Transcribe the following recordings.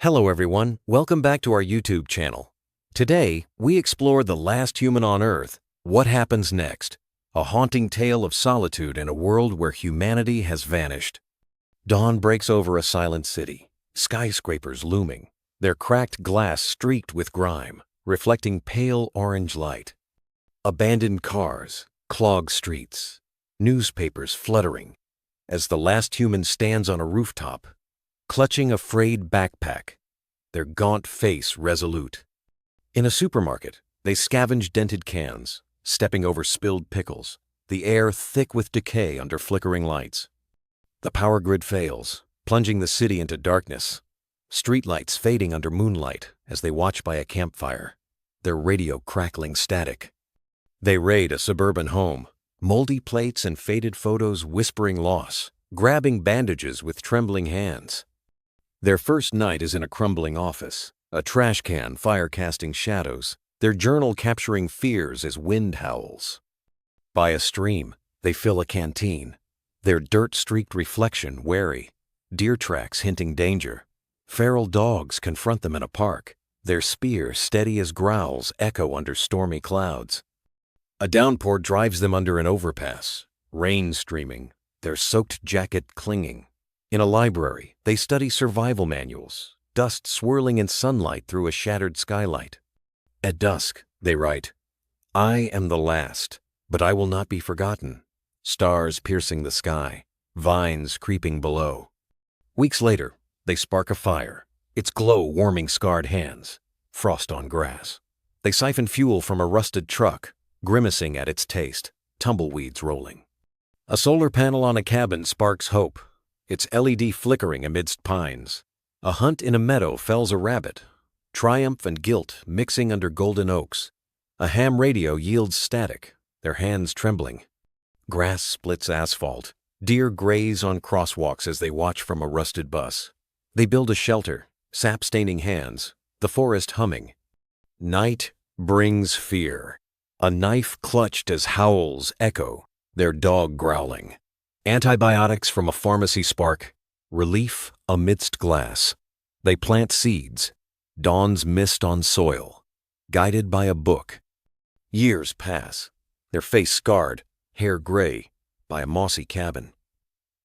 Hello everyone, welcome back to our YouTube channel. Today, we explore the last human on Earth. What happens next? A haunting tale of solitude in a world where humanity has vanished. Dawn breaks over a silent city, skyscrapers looming, their cracked glass streaked with grime, reflecting pale orange light. Abandoned cars, clogged streets, newspapers fluttering, as the last human stands on a rooftop, clutching a frayed backpack, their gaunt face resolute. In a supermarket, they scavenge dented cans, stepping over spilled pickles, the air thick with decay under flickering lights. The power grid fails, plunging the city into darkness, streetlights fading under moonlight as they watch by a campfire, their radio crackling static. They raid a suburban home, moldy plates and faded photos whispering loss, grabbing bandages with trembling hands. Their first night is in a crumbling office, a trash can fire casting shadows, their journal capturing fears as wind howls. By a stream, they fill a canteen, their dirt-streaked reflection wary, deer tracks hinting danger. Feral dogs confront them in a park, their spear steady as growls echo under stormy clouds. A downpour drives them under an overpass, rain streaming, their soaked jacket clinging. In a library, they study survival manuals, dust swirling in sunlight through a shattered skylight. At dusk, they write, "I am the last, but I will not be forgotten." Stars piercing the sky, vines creeping below. Weeks later, they spark a fire, its glow warming scarred hands, frost on grass. They siphon fuel from a rusted truck, grimacing at its taste, tumbleweeds rolling. A solar panel on a cabin sparks hope, its LED flickering amidst pines. A hunt in a meadow fells a rabbit, triumph and guilt mixing under golden oaks. A ham radio yields static, their hands trembling. Grass splits asphalt, deer graze on crosswalks as they watch from a rusted bus. They build a shelter, sap-staining hands, the forest humming. Night brings fear. A knife clutched as howls echo, their dog growling. Antibiotics from a pharmacy spark, relief amidst glass. They plant seeds, dawn's mist on soil, guided by a book. Years pass, their face scarred, hair gray, by a mossy cabin.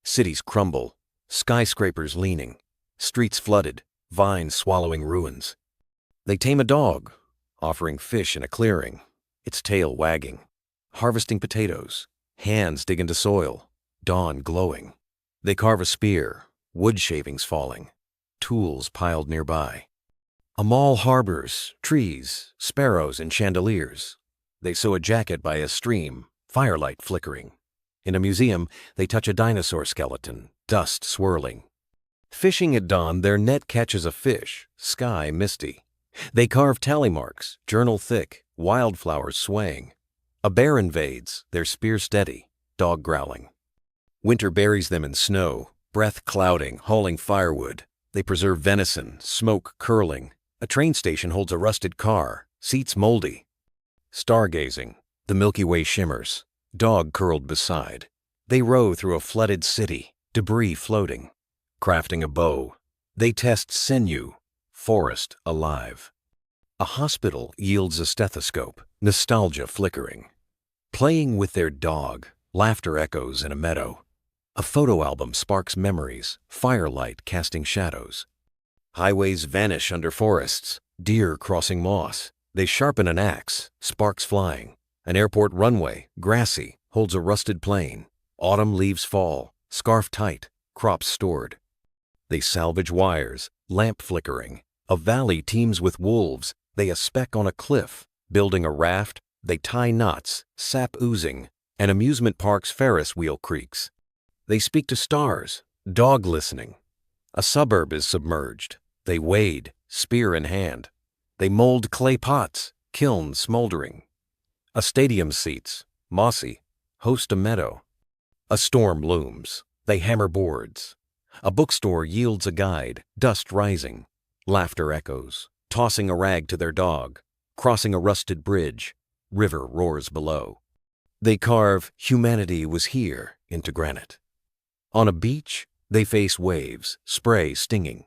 Cities crumble, skyscrapers leaning, streets flooded, vines swallowing ruins. They tame a dog, offering fish in a clearing, its tail wagging, harvesting potatoes, hands dig into soil, dawn glowing. They carve a spear, wood shavings falling, tools piled nearby. A mall harbors trees, sparrows, and chandeliers. They sew a jacket by a stream, firelight flickering. In a museum, they touch a dinosaur skeleton, dust swirling. Fishing at dawn, their net catches a fish, sky misty. They carve tally marks, journal thick, wildflowers swaying. A bear invades, their spear steady, dog growling. Winter buries them in snow, breath clouding, hauling firewood. They preserve venison, smoke curling. A train station holds a rusted car, seats moldy. Stargazing, the Milky Way shimmers, dog curled beside. They row through a flooded city, debris floating. Crafting a bow, they test sinew, forest alive. A hospital yields a stethoscope, nostalgia flickering. Playing with their dog, laughter echoes in a meadow. A photo album sparks memories, firelight casting shadows. Highways vanish under forests, deer crossing moss. They sharpen an axe, sparks flying. An airport runway, grassy, holds a rusted plane. Autumn leaves fall, scarf tight, crops stored. They salvage wires, lamp flickering. A valley teems with wolves. They a speck on a cliff, building a raft. They tie knots, sap oozing. An amusement park's Ferris wheel creaks. They speak to stars, dog listening. A suburb is submerged. They wade, spear in hand. They mold clay pots, kilns smoldering. A stadium seats, mossy, host a meadow. A storm looms. They hammer boards. A bookstore yields a guide, dust rising. Laughter echoes, tossing a rag to their dog. Crossing a rusted bridge, river roars below. They carve "Humanity was here" into granite. On a beach, they face waves, spray stinging.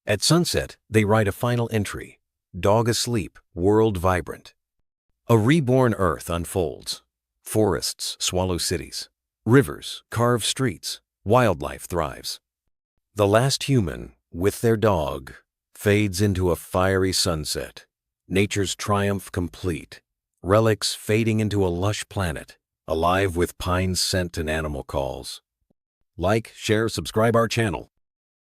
At sunset, they write a final entry. Dog asleep, world vibrant. A reborn Earth unfolds. Forests swallow cities. Rivers carve streets. Wildlife thrives. The last human, with their dog, fades into a fiery sunset. Nature's triumph complete. Relics fading into a lush planet, alive with pine scent and animal calls. Like, share, subscribe our channel.